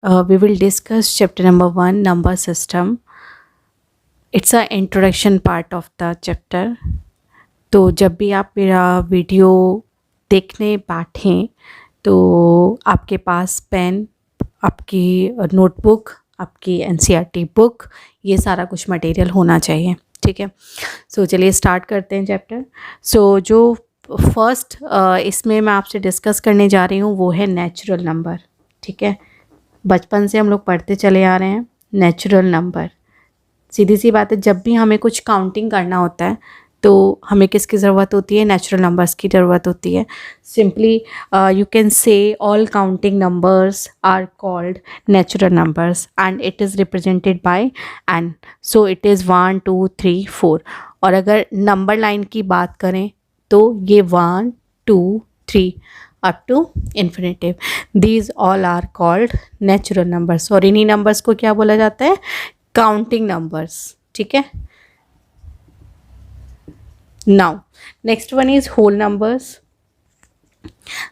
we will discuss chapter number 1, number system. It's a introduction part of the chapter. तो जब भी आप मेरा वीडियो देखने बैठें तो आपके पास पेन, आपकी नोटबुक, आपकी एनसीईआरटी बुक, ये सारा कुछ मटेरियल होना चाहिए, ठीक है। सो चलिए स्टार्ट करते हैं चैप्टर। सो जो फर्स्ट इसमें मैं आपसे डिस्कस करने जा रही हूँ वो है नेचुरल नंबर, ठीक है। बचपन से हम लोग पढ़ते चले आ रहे हैं नेचुरल नंबर। सीधी सी बात है, जब भी हमें कुछ काउंटिंग करना होता है तो हमें किसकी ज़रूरत होती है? नेचुरल नंबर्स की ज़रूरत होती है। Simply you can say all counting numbers are called natural numbers and it is represented by N. So it is 1 2 3 4। और अगर नंबर लाइन की बात करें तो ये 1 2 3 up to infinitive, these all are called natural numbers. और इन्हीं numbers को क्या बोला जाता है? काउंटिंग नंबर्स, ठीक है। Now next one is whole numbers.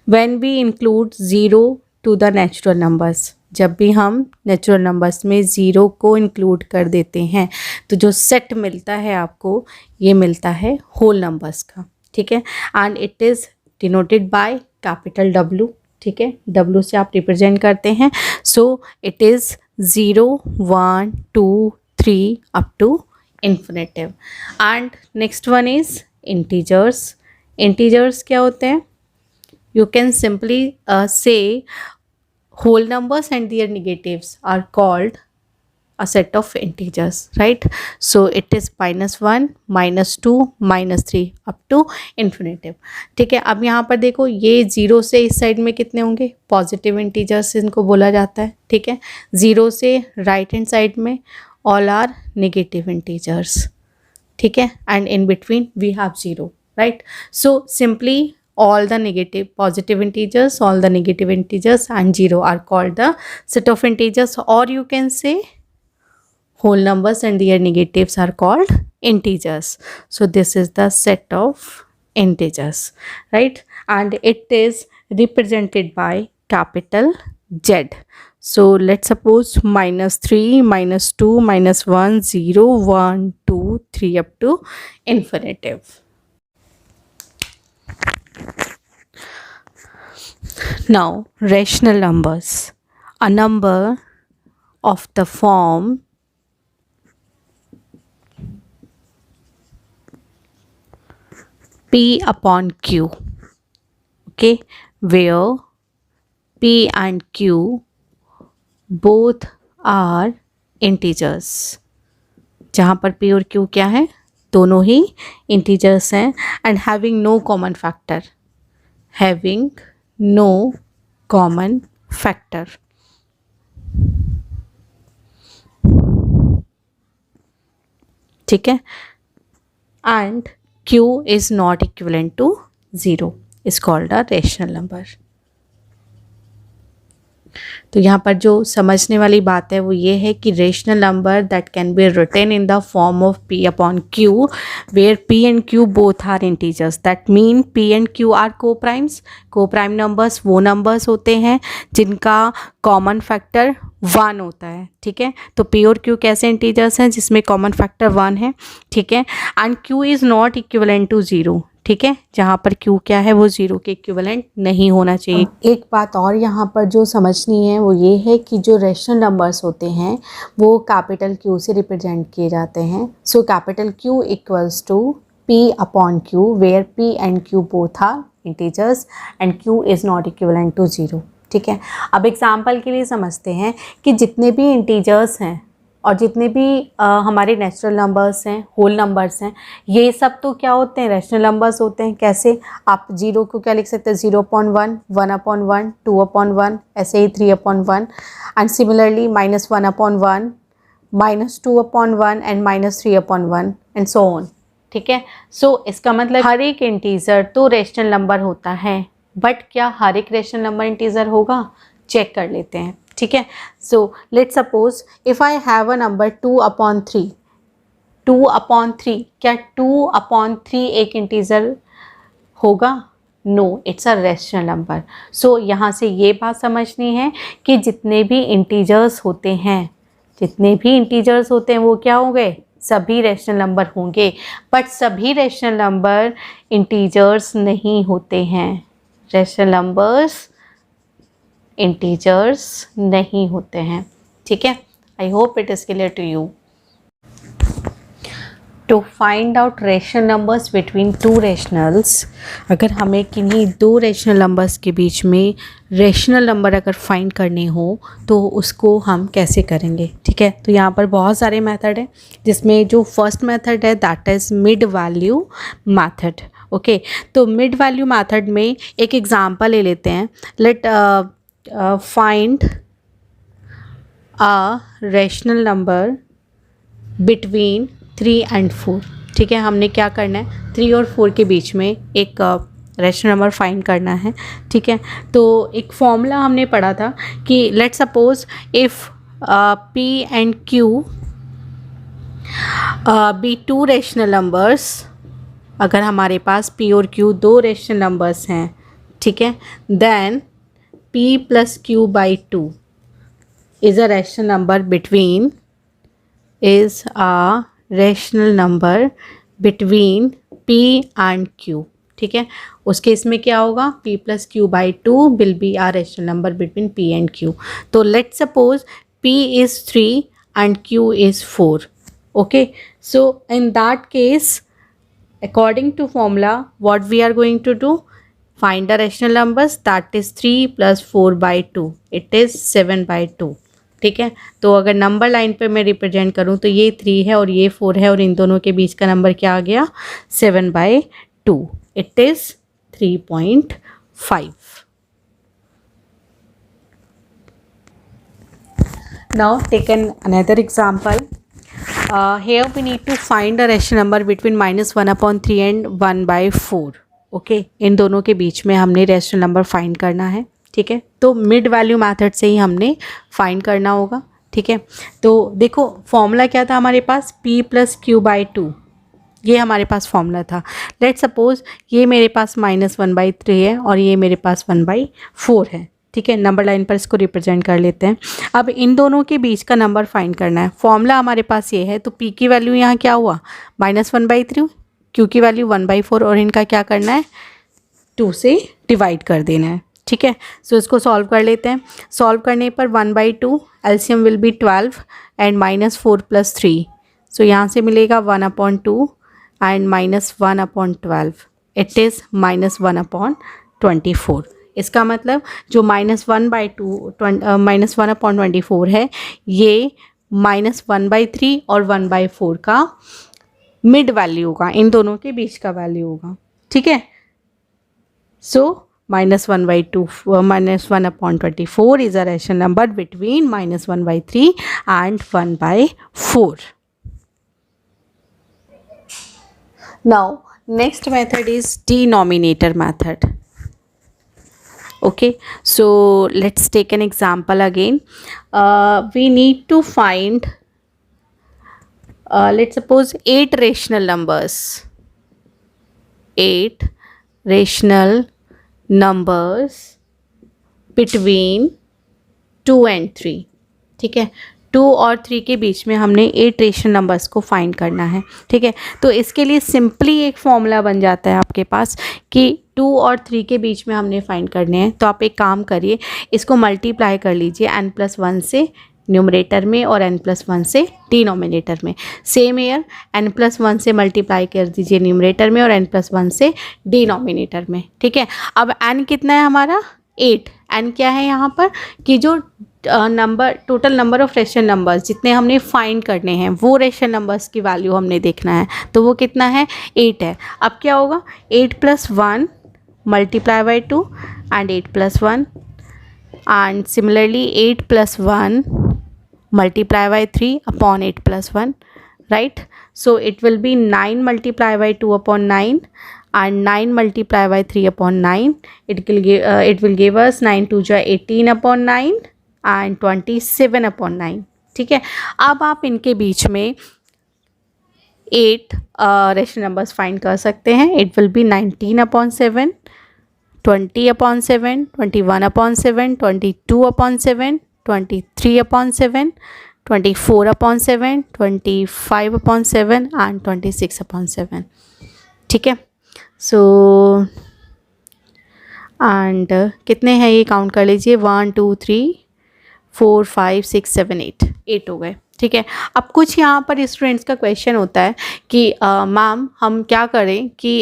When we include zero to the natural numbers, जब भी हम नेचुरल नंबर्स में ज़ीरो को इंक्लूड कर देते हैं तो जो सेट मिलता है आपको, ये मिलता है होल नंबर्स का, ठीक है। And it is denoted by capital W, ठीक है। W से आप रिप्रेजेंट करते हैं। So it is 0 1 2 3 up to infinitive. And next one is integers. Integers क्या होते हैं? You can simply say whole numbers and their negatives are called a set of integers, right? So it is -1 -2 -3 up to infinitive, ठीक है। अब यहाँ पर देखो, ये 0 से इस साइड में कितने होंगे? पॉजिटिव इंटीजर्स इनको बोला जाता है, ठीक है। 0 से राइट हैंड साइड में ऑल आर नेगेटिव इंटीजर्स, ठीक है। And in between we have 0, right. So simply all the negative positive integers, all the negative integers and 0 are called the set of integers, or you can say whole numbers and their negatives are called integers. So this is the set of integers, right? And it is represented by capital Z. So let's suppose -3 -2 -1 0 1 2 3 up to infinitive. Now, rational numbers. A number of the form P upon Q, okay, where P and Q both are integers. जहाँ पर P और Q क्या है? दोनों ही integers हैं and having no common factor. Having no common factor. ठीक है। and Q is not equivalent to 0 is called a rational number. तो यहाँ पर जो समझने वाली बात है वो ये है कि rational number that can be written in the form of P upon Q where P and Q both are integers, that mean P and Q are co primes. Co prime numbers वो numbers होते हैं जिनका common factor 1 होता है, ठीक है। तो P और Q कैसे इंटीजर्स हैं? जिसमें कॉमन फैक्टर 1 है, ठीक है। And Q is not equivalent to 0, ठीक है। जहाँ पर Q क्या है, वो 0 के इक्विवेलेंट नहीं होना चाहिए। एक बात और यहाँ पर जो समझनी है वो ये है कि जो रेशनल नंबर्स होते हैं वो कैपिटल Q से रिप्रेजेंट किए जाते हैं। So capital Q equals to P upon Q where P and Q both are integers and Q is not equivalent to 0, ठीक है। अब एग्जाम्पल के लिए समझते हैं कि जितने भी इंटीजर्स हैं और जितने भी हमारे नेचुरल नंबर्स हैं, होल नंबर्स हैं, ये सब तो क्या होते हैं? रैशनल नंबर्स होते हैं। कैसे? आप 0 को क्या लिख सकते हैं? 0/1 1/1 2/1, ऐसे ही 3/1 and similarly -1/1 -2/1 and -3/1 and so on, ठीक है। सो इसका मतलब हर एक इंटीजर तो रैशनल नंबर होता है, बट क्या हर एक रैशनल नंबर इंटीजर होगा? चेक कर लेते हैं, ठीक है। So let's suppose if I have a number 2/3, 2/3, क्या 2/3 एक इंटीजर होगा? No, it's a rational number. So यहाँ से ये बात समझनी है कि जितने भी इंटीजर्स होते हैं, जितने भी इंटीजर्स होते हैं वो क्या होंगे, सभी रेशनल नंबर होंगे। बट सभी रेशनल नंबर इंटीजर्स नहीं होते हैं, रेशनल नंबर्स इंटीजर्स नहीं होते हैं। ठीक है, I hope it is clear to you. To find out rational numbers between two rationals, अगर हमें किन्हीं दो रेशनल नंबर्स के बीच में रेशनल नंबर अगर फाइंड करने हो तो उसको हम कैसे करेंगे। ठीक है, तो यहाँ पर बहुत सारे मेथड हैं, जिसमें जो फर्स्ट मेथड है that is mid value method. Okay, तो मिड वैल्यू मेथड में एक एग्जांपल ले लेते हैं। Let find a rational number between 3 and 4। ठीक है, हमने क्या करना है, 3 और 4 के बीच में एक रेशनल नंबर फाइंड करना है। ठीक है, तो एक फॉर्मूला हमने पढ़ा था कि let suppose if P and Q be two rational numbers, अगर हमारे पास P और Q दो रेशनल नंबर्स हैं, ठीक है, then P + Q by 2 is a rational number between rational number between P and Q। ठीक है, उस केस में क्या होगा, P + Q by 2 will be a rational number between P and Q। तो let suppose P is 3 and Q is 4। Okay, so in that case according to formula what we are going to do, find the rational numbers, that is 3 + 4 by 2, it is 7 by 2। ठीक है, तो अगर number line पे मैं represent करूँ तो ये 3 है और ये 4 है और इन दोनों के बीच का नंबर क्या आ गया, 7 by 2, it is 3.5। Now take an another example. Here we need to find a rational number between -1/3 and 1/4। Okay, इन दोनों के बीच में हमने रेशनल नंबर फाइंड करना है। ठीक है, तो मिड वैल्यू मेथड से ही हमने फाइंड करना होगा। ठीक है, तो देखो फॉर्मूला क्या था हमारे पास, P + Q by 2, ये हमारे पास फॉर्मूला था। लेट सपोज ये मेरे पास -1/3 है और ये मेरे पास 1/4 है। ठीक है, नंबर लाइन पर इसको रिप्रेजेंट कर लेते हैं। अब इन दोनों के बीच का नंबर फाइंड करना है। फॉर्मूला हमारे पास ये है, तो P की वैल्यू यहाँ क्या हुआ, -1/3, Q की वैल्यू 1/4 और इनका क्या करना है, 2 से डिवाइड कर देना है। ठीक है, सो इसको सॉल्व कर लेते हैं। सॉल्व करने पर 1/2 एलसीएम विल बी 12 एंड -4 + 3, सो यहाँ से मिलेगा 1/2 एंड -1/12, इट इज़ -1/24। इसका मतलब जो -1/24 है ये -1/3 और 1/4 का मिड वैल्यू होगा, इन दोनों के बीच का वैल्यू होगा। ठीक है, सो -1/24 is a rational number between -1/3 and 1/4. Now next method is denominator method. Okay, so let's take an example again. We need to find let's suppose 8 rational numbers, 8 rational numbers between 2 and 3। ठीक है, 2 और 3 के बीच में हमने 8 rational numbers को find करना है। ठीक है, तो इसके लिए सिंपली एक फॉर्मूला बन जाता है आपके पास कि 2 और 3 के बीच में हमने फाइंड करने हैं। तो आप एक काम करिए, इसको मल्टीप्लाई कर लीजिए n+1 से न्यूमरेटर में और n+1 से डिनोमिनेटर में। सेम ईयर n+1 से मल्टीप्लाई कर दीजिए न्यूमरेटर में और n+1 से डिनोमिनेटर में। ठीक है, अब n कितना है हमारा, 8। n क्या है यहाँ पर कि जो number, total number of rational numbers जितने हमने फाइंड करने हैं वो रेशनल नंबर्स की वैल्यू हमने देखना है। तो वो कितना है, 8 है। अब क्या होगा, 8 + 1 multiply by 2 and 8 + 1 and similarly 8 + 1 multiply by 3 upon 8 + 1, right? So it will be 9 multiply by 2 upon 9 and 9 multiply by 3 upon 9. It will give us 9 2 18 upon 9 and 27 upon 9। ठीक है, अब आप इनके बीच में 8 रेशनल नंबर्स फाइंड कर सकते हैं। It will be 19 upon 7 20/7, 21/7, 22/7, 23/7, 24/7, 25/7 and 26/7. ठीक है. सो एंड कितने हैं ये काउंट कर लीजिए. 1 2 3 4 5 6 7 8 हो गए. ठीक है. अब कुछ यहाँ पर स्टूडेंट्स का क्वेश्चन होता है कि मैम हम क्या करें कि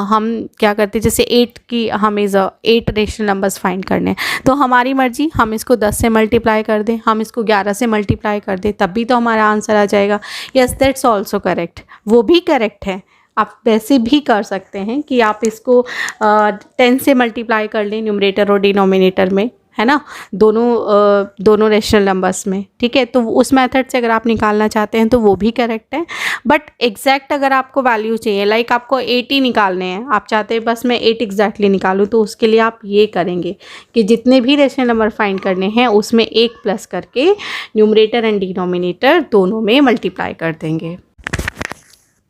हम क्या करते हैं जैसे 8 की हमें 8 रेशनल नंबर्स फाइंड करने हैं तो हमारी मर्जी हम इसको 10 से मल्टीप्लाई कर दें, हम इसको 11 से मल्टीप्लाई कर दें, तब भी तो हमारा आंसर आ जाएगा. Yes, that's also correct. वो भी करेक्ट है. आप वैसे भी कर सकते हैं कि आप इसको 10 से मल्टीप्लाई कर लें न्यूमरेटर और डिनोमिनेटर में, है ना, दोनों रेशनल नंबर्स में. ठीक है. तो उस मेथड से अगर आप निकालना चाहते हैं तो वो भी करेक्ट है. बट एग्जैक्ट अगर आपको वैल्यू चाहिए, लाइक आपको 80 निकालने हैं, आप चाहते हैं बस मैं 8 एग्जैक्टली निकालूं, तो उसके लिए आप ये करेंगे कि जितने भी रेशनल नंबर फाइंड करने हैं उसमें 1 प्लस करके न्यूमरेटर एंड डिनोमिनेटर दोनों में मल्टीप्लाई कर देंगे.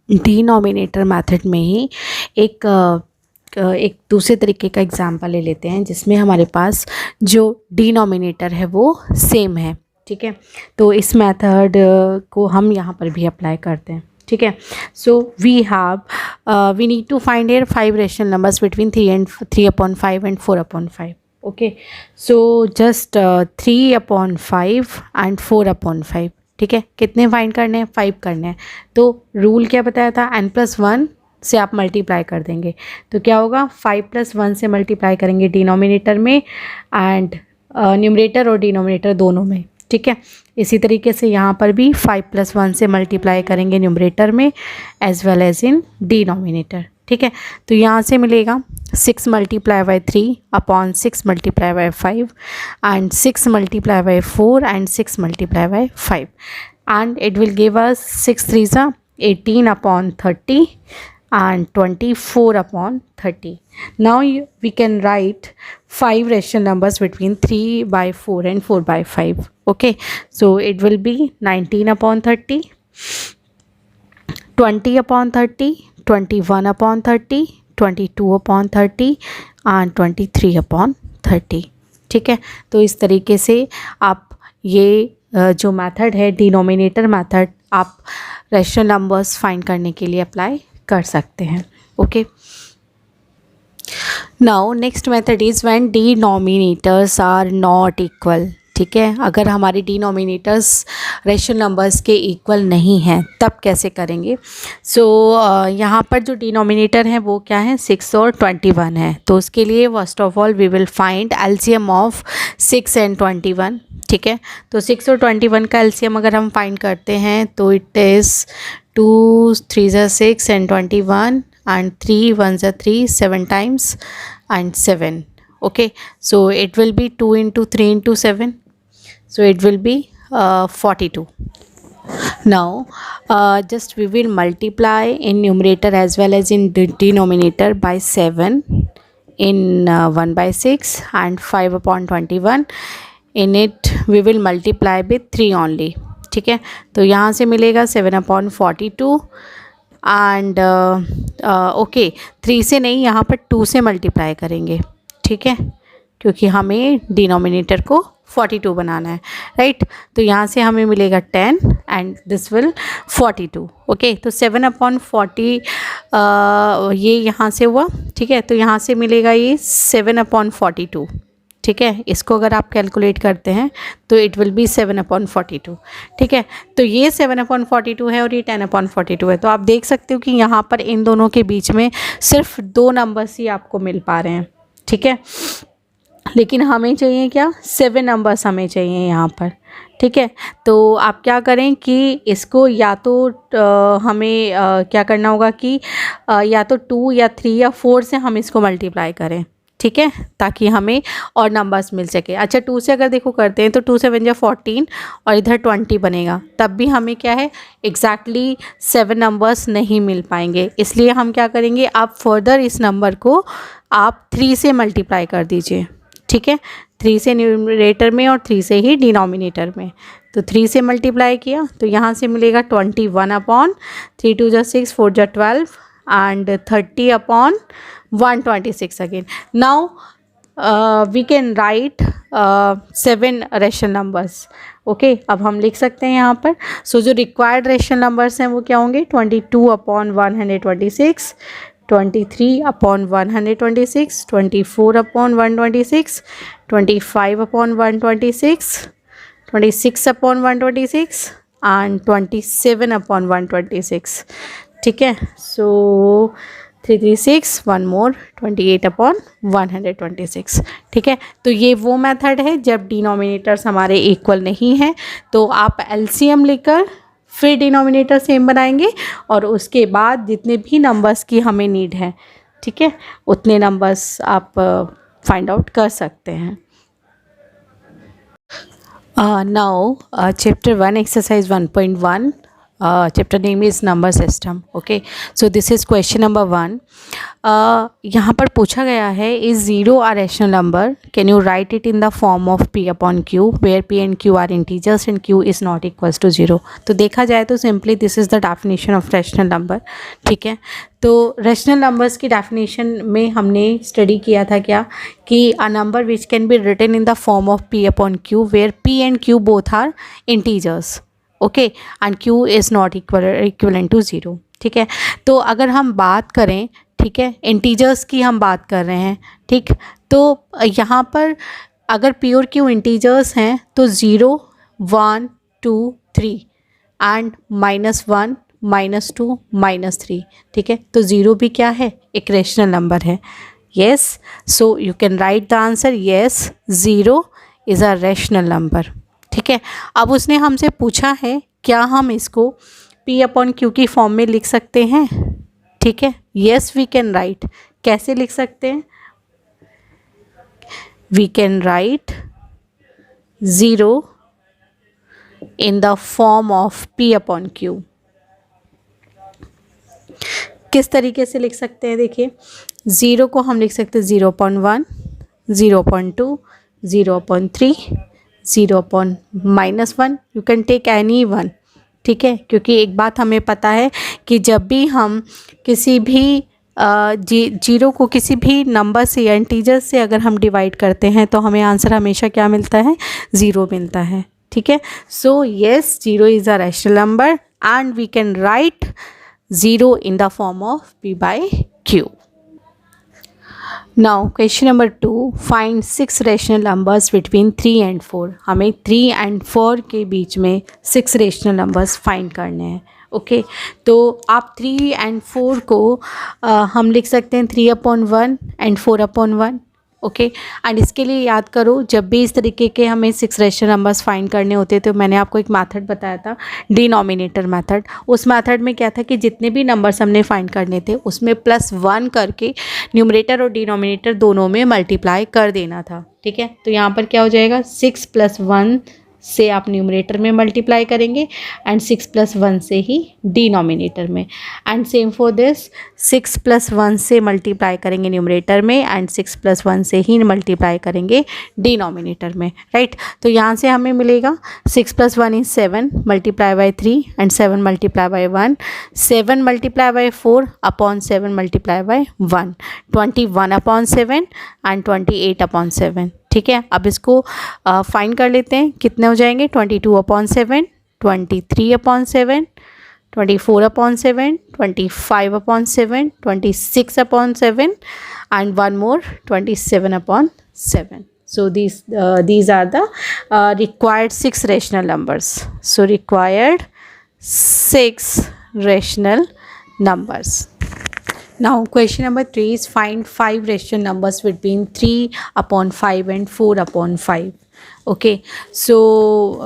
डिनोमिनेटर मेथड में ही एक दूसरे तरीके का एग्जांपल ले लेते हैं जिसमें हमारे पास जो डिनोमिनेटर है वो सेम है. ठीक है. तो इस मेथड को हम यहाँ पर भी अप्लाई करते हैं. ठीक है. So we need to find here 5 rational numbers between 3/5 and 4/5. Okay. So just 3/5 and 4/5. ठीक है. कितने फाइंड करने हैं? 5 करने हैं. तो रूल क्या बताया था? n+1 से आप मल्टीप्लाई कर देंगे. तो क्या होगा? 5 + 1 से मल्टीप्लाई करेंगे डिनोमिनेटर में एंड न्यूमरेटर और डिनोमिनेटर दोनों में. ठीक है. इसी तरीके से यहाँ पर भी 5 + 1 से मल्टीप्लाई करेंगे न्यूमरेटर में as well as in denominator. ठीक है. तो यहाँ से मिलेगा 6 × 3/6 × 5 and 6 × 4 and 6 × 5 and it will give us 6 3s 18/30 and 24/30. Now we can write 5 rational numbers between 3/4 and 4/5. Okay, so it will be 19/30, 20/30, 21/30, 22/30 and 23/30. ठीक है. तो इस तरीके से आप ये जो मेथड है डिनोमिनेटर मेथड आप रेशनल नंबर्स फाइंड करने के लिए अप्लाई कर सकते हैं. Okay. Now next method is when denominators are not equal. ठीक है. अगर हमारे डिनोमिनेटर्स रेशनल नंबर्स के इक्वल नहीं हैं तब कैसे करेंगे? सो यहाँ पर जो डिनोमिनेटर है वो क्या है? 6 और 21 है. तो उसके लिए first of all we will find LCM of 6 and 21. ठीक है. तो 6 और 21 का एलसीएम अगर हम फाइंड करते हैं तो it is 2 3s 6 and 21 and 3 1s 3 7 times and 7. Okay, so it will be 2 × 3 × 7, so it will be 42. Now just we will multiply in numerator as well as in denominator by 7 in 1/6 and 5/21. in it we will multiply with 3 only. ठीक है. तो यहाँ से मिलेगा 7/42 and okay 3 से नहीं, यहाँ पर 2 से मल्टीप्लाई करेंगे. ठीक है. क्योंकि हमें डिनोमिनेटर को 42 बनाना है. राइट. तो यहाँ से हमें मिलेगा 10 एंड दिस विल 42. ओके. तो 7/40 ये यहाँ से हुआ. ठीक है. तो यहाँ से मिलेगा ये 7/42. ठीक है. इसको अगर आप कैलकुलेट करते हैं तो इट विल बी 7/42. ठीक है. तो ये 7/42 है और ये 10/42 है. तो आप देख सकते हो कि यहाँ पर इन दोनों के बीच में सिर्फ 2 नंबर्स ही आपको मिल पा रहे हैं. ठीक है. लेकिन हमें चाहिए क्या? 7 नंबर्स हमें चाहिए यहाँ पर. ठीक है. तो आप क्या करें कि इसको या तो हमें क्या करना होगा कि या तो 2 या 3 या 4 से हम इसको मल्टीप्लाई करें. ठीक है. ताकि हमें और नंबर्स मिल सके. अच्छा 2 से अगर देखो करते हैं तो 2 7 × 14 और इधर 20 बनेगा. तब भी हमें क्या है एग्जैक्टली 7 नंबर्स नहीं मिल पाएंगे. इसलिए हम क्या करेंगे, आप फर्दर इस नंबर को आप 3 से मल्टीप्लाई कर दीजिए. ठीक है. 3 से न्यूमरेटर में और 3 से ही डिनोमिनेटर में. तो 3 से मल्टीप्लाई किया तो यहाँ से मिलेगा 21/3 2 6 4 12 and 30/14 126 again. Now we can write 7 rational numbers. Okay अब हम लिख सकते हैं यहाँ पर. सो जो रिक्वायर्ड रेशनल नंबर्स हैं वो क्या होंगे? 22/126, 23/126, 24/126, 25/126, 26/126 एंड 27/126. ठीक है. सो 336 वन मोर 28/126. ठीक है. तो ये वो मेथड है जब डिनोमिनेटर्स हमारे इक्वल नहीं हैं, तो आप एलसीएम लेकर फिर डिनोमिनेटर सेम बनाएंगे और उसके बाद जितने भी नंबर्स की हमें नीड है, ठीक है, उतने नंबर्स आप फाइंड आउट कर सकते हैं. Now chapter 1 exercise 1.1. Chapter name is number system. Okay, so this is question number 1. यहाँ पर पूछा गया है, is 0 a rational number? Can you write it in the form of p upon q where p and q are integers and q is not equals to 0? तो देखा जाए तो simply this is the definition of rational number. ठीक है. तो rational numbers की definition में हमने study किया था क्या, कि a number which can be written in the form of p upon q where p and q both are integers. Okay and q is not equivalent to 0. ठीक है. तो अगर हम बात करें, ठीक है, इंटीजर्स की हम बात कर रहे हैं. ठीक. तो यहाँ पर अगर p और q इंटीजर्स हैं तो 0, 1, 2, 3 एंड -1, -2, -3. ठीक है. तो 0 भी क्या है? एक रेशनल नंबर है. Yes. So you can right the answer. Yes, 0 is a rational number. ठीक है. अब उसने हमसे पूछा है क्या हम इसको p/q की फॉर्म में लिख सकते हैं. ठीक है. Yes we can write. कैसे लिख सकते हैं? We can write 0 in the form of p/q. किस तरीके से लिख सकते हैं? देखिए, 0 को हम लिख सकते हैं 0/1, 0/2, 0/3, 0/-1. You can take any one. ठीक है. क्योंकि एक बात हमें पता है कि जब भी हम किसी भी 0 को किसी भी नंबर से या इंटीजर से अगर हम डिवाइड करते हैं तो हमें आंसर हमेशा क्या मिलता है? 0 मिलता है. ठीक है. So yes, 0 is a rational number and we can write 0 in the form of p/q. Now question number 2. Find 6 rational numbers between 3 and 4. हमें 3 and 4 के बीच में 6 रेशनल नंबर्स फाइंड करने हैं. ओके. तो आप 3 and 4 को हम लिख सकते हैं 3/1 and 4/1. ओके. एंड इसके लिए याद करो, जब भी इस तरीके के हमें 6 रेशनल नंबर्स फाइंड करने होते तो मैंने आपको एक मेथड बताया था, डिनोमिनेटर मेथड. उस मेथड में क्या था कि जितने भी नंबर्स हमने फाइंड करने थे उसमें +1 करके न्यूमरेटर और डिनोमिनेटर दोनों में मल्टीप्लाई कर देना था. ठीक है. तो यहाँ पर क्या हो जाएगा? 6 + 1 से आप न्यूमरेटर में मल्टीप्लाई करेंगे एंड 6 + 1 से ही डिनोमिनेटर में. एंड सेम फॉर दिस, 6 + 1 से मल्टीप्लाई करेंगे न्यूमरेटर में एंड 6 + 1 से ही मल्टीप्लाई करेंगे डिनोमिनेटर में. राइट. तो यहाँ से हमें मिलेगा 6 + 1 is 7 multiply by 3 and 7 multiply by 1, 7 multiply by 4/7 multiply by 1, 21/7 and 28/7. ठीक है. अब इसको फाइंड कर लेते हैं. कितने हो जाएंगे? 22/7, 23/7, 24/7, 25/7, 26/7 and one more 27/7. So these are the required 6 rational numbers. So required 6 rational numbers. Now question number 3 is find 5 rational numbers between 3/5 and 4/5. Okay, so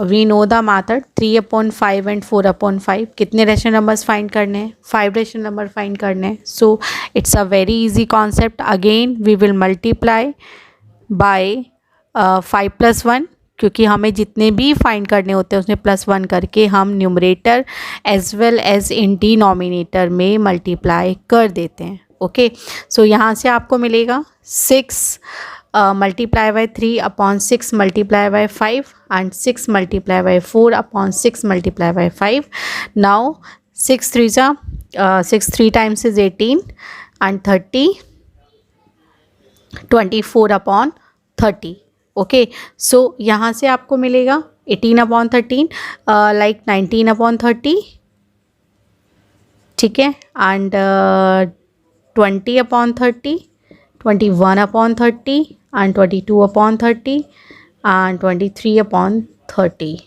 we know the method. 3/5 and 4/5. कितने rational numbers find करने हैं? 5 rational number find करने हैं. So it's a very easy concept. Again we will multiply by 5 + 1. क्योंकि हमें जितने भी find करने होते हैं उसमें +1 करके हम numerator as well as in denominator में मल्टीप्लाई कर देते हैं. ओके. सो यहाँ से आपको मिलेगा 6 multiply by 3/6 multiply by 5 and 6 multiply by 4/6 multiply by 5. Now 6 3 times is 18 and 30 24/30. Okay, so यहाँ से आपको मिलेगा 18/13 लाइक 19/30, ठीक है, and 20/30, 21/30 and 22/30 and 23/30.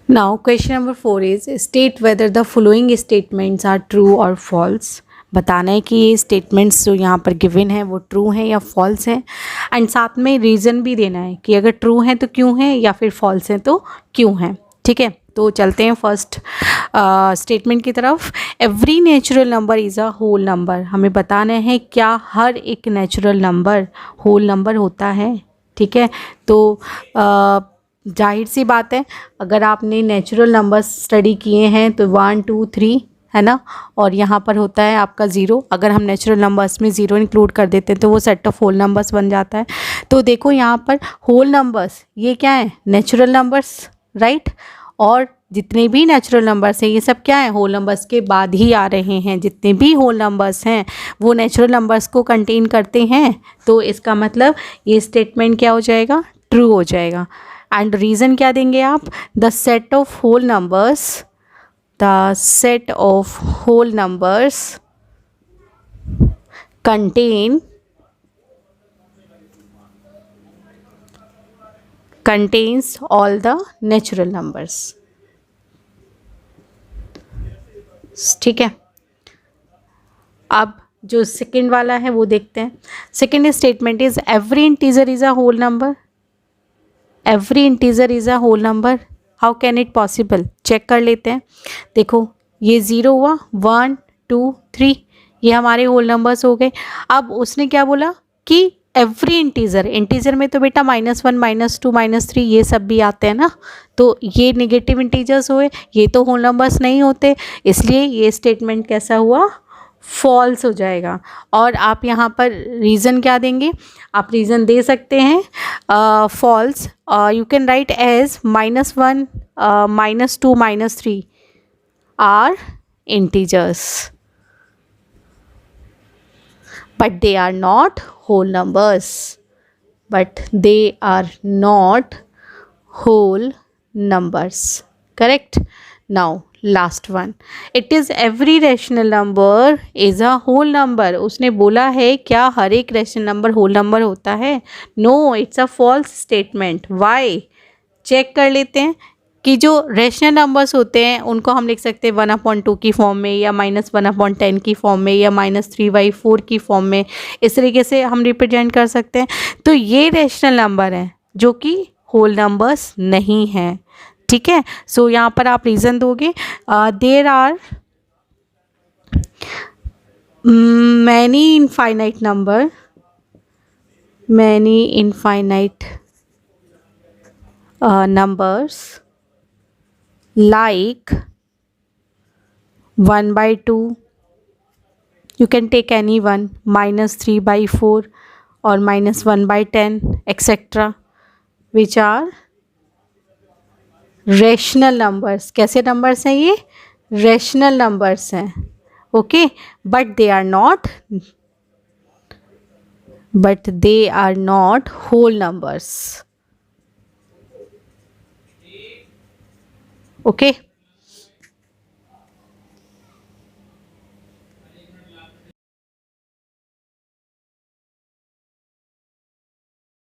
Now question number 4 is state whether the following statements are true or false. बताना है कि ये स्टेटमेंट्स जो यहाँ पर गिवन है वो ट्रू हैं या फॉल्स हैं, एंड साथ में रीज़न भी देना है कि अगर ट्रू हैं तो क्यों हैं या फिर फॉल्स हैं तो क्यों हैं, ठीक है। तो चलते हैं फर्स्ट स्टेटमेंट की तरफ। Every natural number is a whole number. हमें बताना है क्या हर एक नेचुरल नंबर होल नंबर होता है, ठीक है। तो जाहिर सी बात है, अगर आपने नेचुरल नंबर्स स्टडी किए हैं तो 1 2 3 है ना, और यहाँ पर होता है आपका ज़ीरो। अगर हम नेचुरल नंबर्स में ज़ीरो इंक्लूड कर देते हैं तो वो सेट ऑफ होल नंबर्स बन जाता है। तो देखो यहाँ पर होल नंबर्स ये क्या है, नेचुरल नंबर्स, राइट। और जितने भी नेचुरल नंबर्स हैं ये सब क्या है, होल नंबर्स के बाद ही आ रहे हैं। जितने भी होल नंबर्स हैं वो नेचुरल नंबर्स को कंटेन करते हैं। तो इसका मतलब ये स्टेटमेंट क्या हो जाएगा, ट्रू हो जाएगा। एंड रीज़न क्या देंगे आप, the set of whole numbers, the set of whole numbers contains all the natural numbers, ठीक है। अब जो सेकंड वाला है वो देखते हैं। Second statement is every integer is a whole number. Every integer is a whole number, how can it possible, check कर लेते हैं। देखो ये 0 हुआ, 1 2 3 ये हमारे होल नंबर्स हो गए। अब उसने क्या बोला कि एवरी इंटीजर, इंटीजर में तो बेटा -1 -2 -3 ये सब भी आते हैं ना, तो ये नेगेटिव इंटीजर्स हुए, ये तो होल नंबर्स नहीं होते, इसलिए ये स्टेटमेंट कैसा हुआ, फॉल्स हो जाएगा। और आप यहाँ पर रीज़न क्या देंगे, आप रीज़न दे सकते हैं false. You can write as -1 -2 -3 are integers but they are not whole numbers, but they are not whole numbers, correct. Now last one, it is every rational number is a whole number. उसने बोला है क्या हर एक rational number whole number होता है, no, it's a false statement. why, check कर लेते हैं कि जो रेशनल नंबर्स होते हैं उनको हम लिख सकते हैं 1/2 की फॉर्म में, या -1/10 की फॉर्म में, या -3/4 की फॉर्म में। इस तरीके से हम रिप्रेजेंट कर सकते हैं। तो ये रेशनल नंबर हैं जो कि होल नंबर्स नहीं हैं, ठीक है। सो यहाँ पर आप रीज़न दोगे, there are many infinite number, many infinite numbers like 1/2, you can take any one, -3/4 or -1/10 etc, which are rational numbers. कैसे नंबर्स हैं ये, रेशनल नंबर्स हैं, okay, but they are not whole numbers, okay.